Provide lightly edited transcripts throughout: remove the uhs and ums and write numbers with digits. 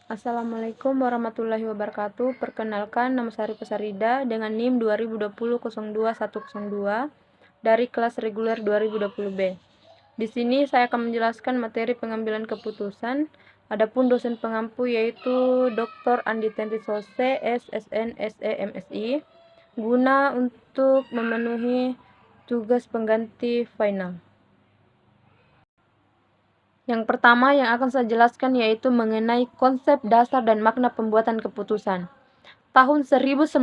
Assalamualaikum warahmatullahi wabarakatuh. Perkenalkan, nama saya Arifah Sarida dengan NIM 2020-02102 dari kelas reguler 2020B. Di sini saya akan menjelaskan materi pengambilan keputusan. Adapun dosen pengampu yaitu Dr. Andi Tenri Sose, SSN, SE, MSI, guna untuk memenuhi tugas pengganti final. Yang pertama yang akan saya jelaskan yaitu mengenai konsep dasar dan makna pembuatan keputusan. Tahun 1950,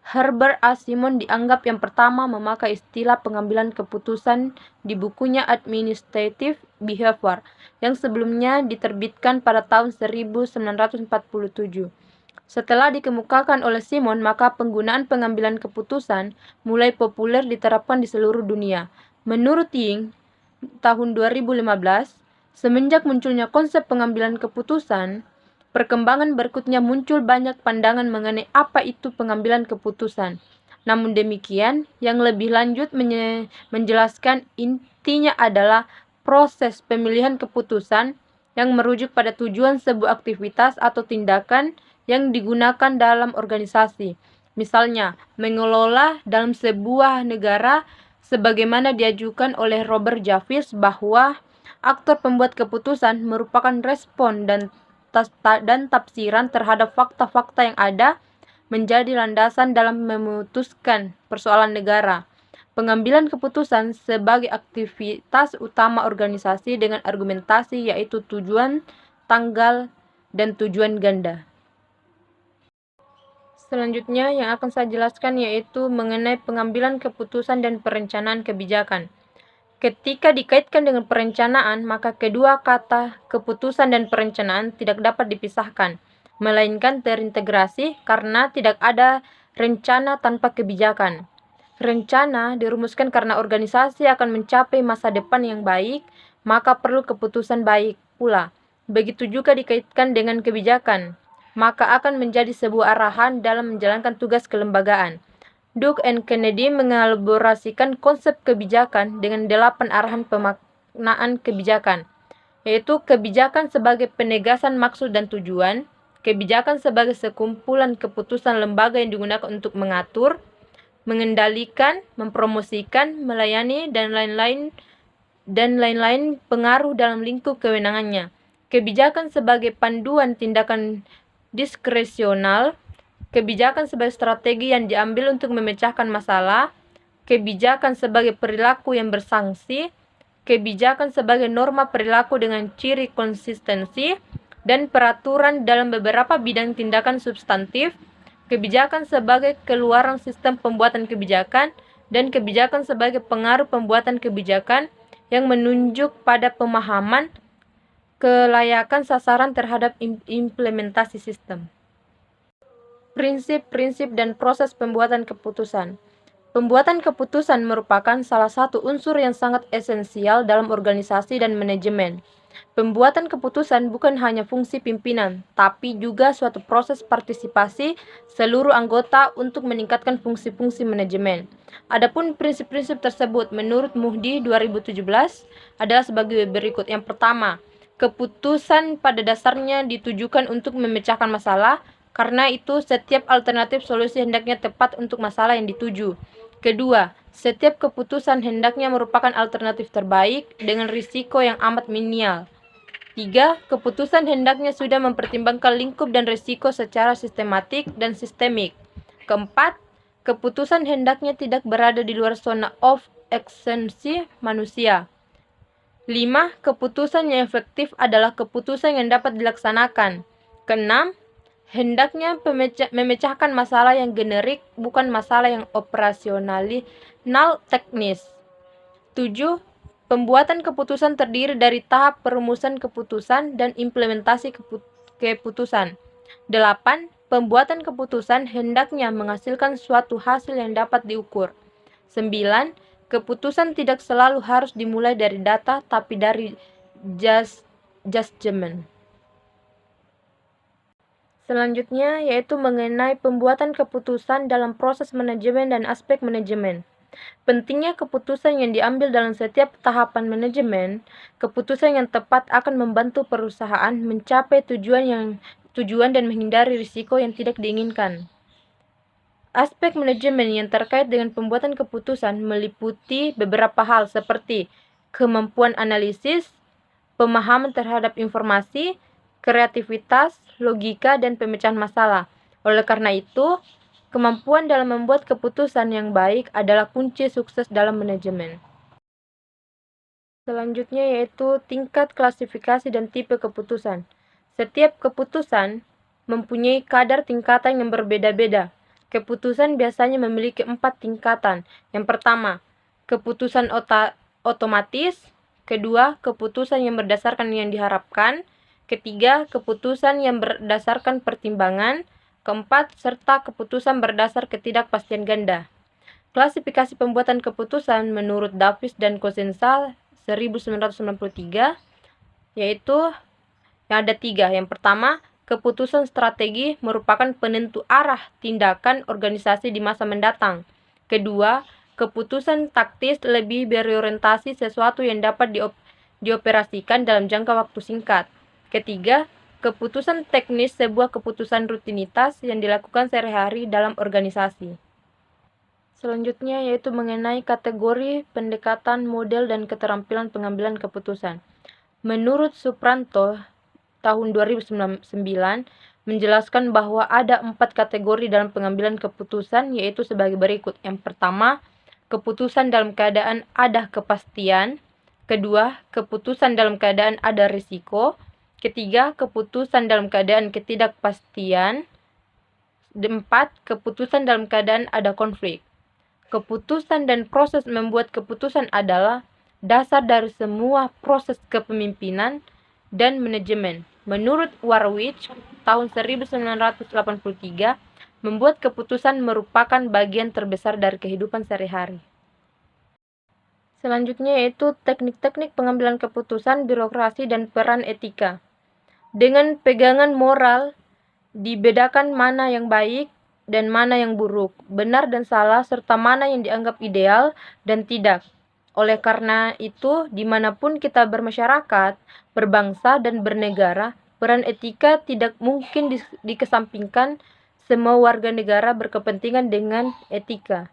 Herbert A. Simon dianggap yang pertama memakai istilah pengambilan keputusan di bukunya Administrative Behavior, yang sebelumnya diterbitkan pada tahun 1947. Setelah dikemukakan oleh Simon, maka penggunaan pengambilan keputusan mulai populer diterapkan di seluruh dunia. Menurut Ying, tahun 2015, semenjak munculnya konsep pengambilan keputusan, perkembangan berikutnya muncul banyak pandangan mengenai apa itu pengambilan keputusan. Namun demikian, yang lebih lanjut menjelaskan intinya adalah proses pemilihan keputusan yang merujuk pada tujuan sebuah aktivitas atau tindakan yang digunakan dalam organisasi. Misalnya, mengelola dalam sebuah negara sebagaimana diajukan oleh Robert Jarvis bahwa aktor pembuat keputusan merupakan respon dan tafsiran terhadap fakta-fakta yang ada menjadi landasan dalam memutuskan persoalan negara. Pengambilan keputusan sebagai aktivitas utama organisasi dengan argumentasi yaitu tujuan, tanggal, dan tujuan ganda. Selanjutnya yang akan saya jelaskan yaitu mengenai pengambilan keputusan dan perencanaan kebijakan. Ketika dikaitkan dengan perencanaan, maka kedua kata keputusan dan perencanaan tidak dapat dipisahkan, melainkan terintegrasi karena tidak ada rencana tanpa kebijakan. Rencana dirumuskan karena organisasi akan mencapai masa depan yang baik, maka perlu keputusan baik pula. Begitu juga dikaitkan dengan kebijakan, maka akan menjadi sebuah arahan dalam menjalankan tugas kelembagaan. Duke and Kennedy mengelaborasikan konsep kebijakan dengan 8 arahan pemaknaan kebijakan, yaitu kebijakan sebagai penegasan maksud dan tujuan, kebijakan sebagai sekumpulan keputusan lembaga yang digunakan untuk mengatur, mengendalikan, mempromosikan, melayani, dan lain-lain pengaruh dalam lingkup kewenangannya. Kebijakan sebagai panduan tindakan diskresional, kebijakan sebagai strategi yang diambil untuk memecahkan masalah, kebijakan sebagai perilaku yang bersanksi, kebijakan sebagai norma perilaku dengan ciri konsistensi, dan peraturan dalam beberapa bidang tindakan substantif, kebijakan sebagai keluaran sistem pembuatan kebijakan, dan kebijakan sebagai pengaruh pembuatan kebijakan yang menunjuk pada pemahaman kelayakan sasaran terhadap implementasi sistem. Prinsip-prinsip dan proses pembuatan keputusan. Pembuatan keputusan merupakan salah satu unsur yang sangat esensial dalam organisasi dan manajemen. Pembuatan keputusan bukan hanya fungsi pimpinan, tapi juga suatu proses partisipasi seluruh anggota untuk meningkatkan fungsi-fungsi manajemen. Adapun prinsip-prinsip tersebut menurut Muhdi 2017 adalah sebagai berikut. Yang pertama, keputusan pada dasarnya ditujukan untuk memecahkan masalah, karena itu setiap alternatif solusi hendaknya tepat untuk masalah yang dituju. Kedua, setiap keputusan hendaknya merupakan alternatif terbaik dengan risiko yang amat minimal. 3. Keputusan hendaknya sudah mempertimbangkan lingkup dan risiko secara sistematik dan sistemik. Keempat, keputusan hendaknya tidak berada di luar zona of eksistensi manusia. 5. Keputusan yang efektif adalah keputusan yang dapat dilaksanakan. Keenam, hendaknya memecahkan masalah yang generik, bukan masalah yang operasional teknis. 7. Pembuatan keputusan terdiri dari tahap perumusan keputusan dan implementasi keputusan. 8. Pembuatan keputusan hendaknya menghasilkan suatu hasil yang dapat diukur. 9. Keputusan tidak selalu harus dimulai dari data, tapi dari judgment. Selanjutnya yaitu mengenai pembuatan keputusan dalam proses manajemen dan aspek manajemen. Pentingnya keputusan yang diambil dalam setiap tahapan manajemen, keputusan yang tepat akan membantu perusahaan mencapai tujuan dan menghindari risiko yang tidak diinginkan. Aspek manajemen yang terkait dengan pembuatan keputusan meliputi beberapa hal seperti kemampuan analisis, pemahaman terhadap informasi, kreativitas, logika, dan pemecahan masalah. Oleh karena itu, kemampuan dalam membuat keputusan yang baik adalah kunci sukses dalam manajemen. Selanjutnya yaitu tingkat klasifikasi dan tipe keputusan. Setiap keputusan mempunyai kadar tingkatan yang berbeda-beda. Keputusan biasanya memiliki 4 tingkatan. Yang pertama, keputusan otomatis. Kedua, keputusan yang berdasarkan yang diharapkan. Ketiga, keputusan yang berdasarkan pertimbangan. Keempat, serta keputusan berdasar ketidakpastian ganda. Klasifikasi pembuatan keputusan menurut Davis dan Cosenza 1993 yaitu yang ada 3. Yang pertama, keputusan strategi merupakan penentu arah tindakan organisasi di masa mendatang. Kedua, keputusan taktis lebih berorientasi sesuatu yang dapat dioperasikan dalam jangka waktu singkat. Ketiga, keputusan teknis sebuah keputusan rutinitas yang dilakukan sehari-hari dalam organisasi. Selanjutnya yaitu mengenai kategori pendekatan model dan keterampilan pengambilan keputusan. Menurut Supranto tahun 2009 menjelaskan bahwa ada 4 kategori dalam pengambilan keputusan yaitu sebagai berikut. Yang pertama, keputusan dalam keadaan ada kepastian. Kedua, keputusan dalam keadaan ada risiko. Ketiga, keputusan dalam keadaan ketidakpastian. 4, keputusan dalam keadaan ada konflik. Keputusan dan proses membuat keputusan adalah dasar dari semua proses kepemimpinan dan manajemen. Menurut Warwich tahun 1983, membuat keputusan merupakan bagian terbesar dari kehidupan sehari-hari. Selanjutnya yaitu teknik-teknik pengambilan keputusan, birokrasi, dan peran etika. Dengan pegangan moral, dibedakan mana yang baik dan mana yang buruk, benar dan salah, serta mana yang dianggap ideal dan tidak. Oleh karena itu, dimanapun kita bermasyarakat, berbangsa, dan bernegara, peran etika tidak mungkin dikesampingkan. Semua warga negara berkepentingan dengan etika.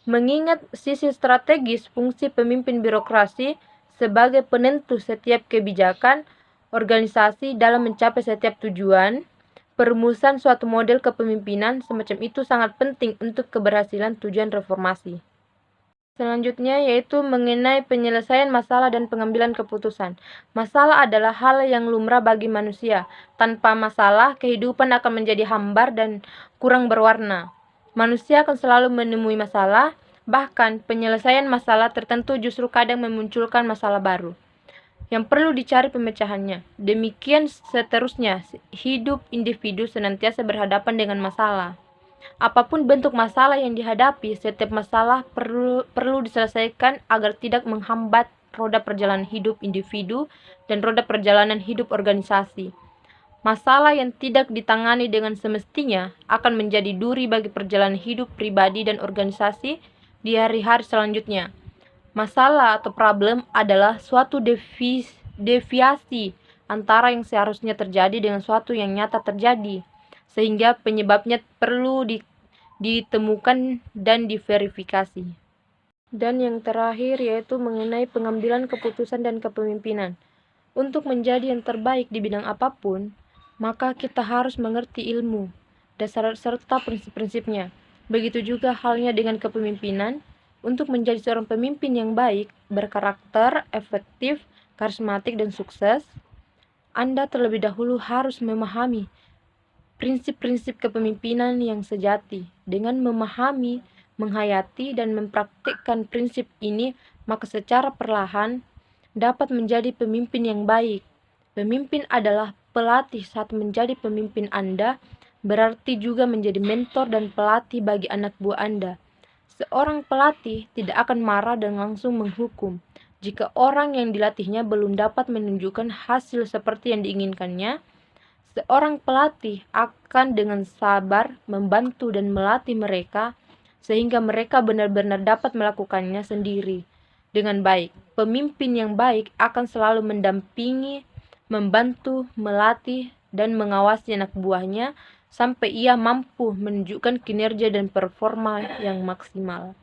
Mengingat sisi strategis fungsi pemimpin birokrasi sebagai penentu setiap kebijakan organisasi dalam mencapai setiap tujuan, perumusan suatu model kepemimpinan semacam itu sangat penting untuk keberhasilan tujuan reformasi. Selanjutnya yaitu mengenai penyelesaian masalah dan pengambilan keputusan. Masalah adalah hal yang lumrah bagi manusia. Tanpa masalah, kehidupan akan menjadi hambar dan kurang berwarna. Manusia akan selalu menemui masalah, bahkan penyelesaian masalah tertentu justru kadang memunculkan masalah baru yang perlu dicari pemecahannya. Demikian seterusnya, hidup individu senantiasa berhadapan dengan masalah. Apapun bentuk masalah yang dihadapi, setiap masalah perlu diselesaikan agar tidak menghambat roda perjalanan hidup individu dan roda perjalanan hidup organisasi. Masalah yang tidak ditangani dengan semestinya akan menjadi duri bagi perjalanan hidup pribadi dan organisasi di hari-hari selanjutnya. Masalah atau problem adalah suatu deviasi antara yang seharusnya terjadi dengan suatu yang nyata terjadi, sehingga penyebabnya perlu ditemukan dan diverifikasi. Dan yang terakhir yaitu mengenai pengambilan keputusan dan kepemimpinan. Untuk menjadi yang terbaik di bidang apapun, maka kita harus mengerti ilmu, dasar serta prinsip-prinsipnya. Begitu juga halnya dengan kepemimpinan. Untuk menjadi seorang pemimpin yang baik, berkarakter, efektif, karismatik, dan sukses, Anda terlebih dahulu harus memahami prinsip-prinsip kepemimpinan yang sejati. Dengan memahami, menghayati, dan mempraktikkan prinsip ini, maka secara perlahan dapat menjadi pemimpin yang baik. Pemimpin adalah pelatih. Saat menjadi pemimpin Anda, berarti juga menjadi mentor dan pelatih bagi anak buah Anda. Seorang pelatih tidak akan marah dan langsung menghukum. Jika orang yang dilatihnya belum dapat menunjukkan hasil seperti yang diinginkannya, seorang pelatih akan dengan sabar membantu dan melatih mereka sehingga mereka benar-benar dapat melakukannya sendiri dengan baik. Pemimpin yang baik akan selalu mendampingi, membantu, melatih, dan mengawasi anak buahnya sampai ia mampu menunjukkan kinerja dan performa yang maksimal.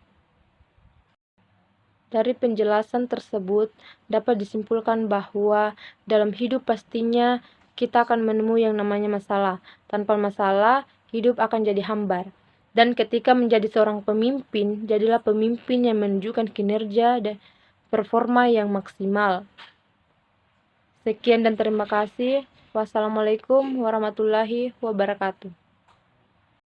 Dari penjelasan tersebut dapat disimpulkan bahwa dalam hidup pastinya kita akan menemui yang namanya masalah. Tanpa masalah, hidup akan jadi hambar. Dan ketika menjadi seorang pemimpin, jadilah pemimpin yang menunjukkan kinerja dan performa yang maksimal. Sekian dan terima kasih. Wassalamualaikum warahmatullahi wabarakatuh.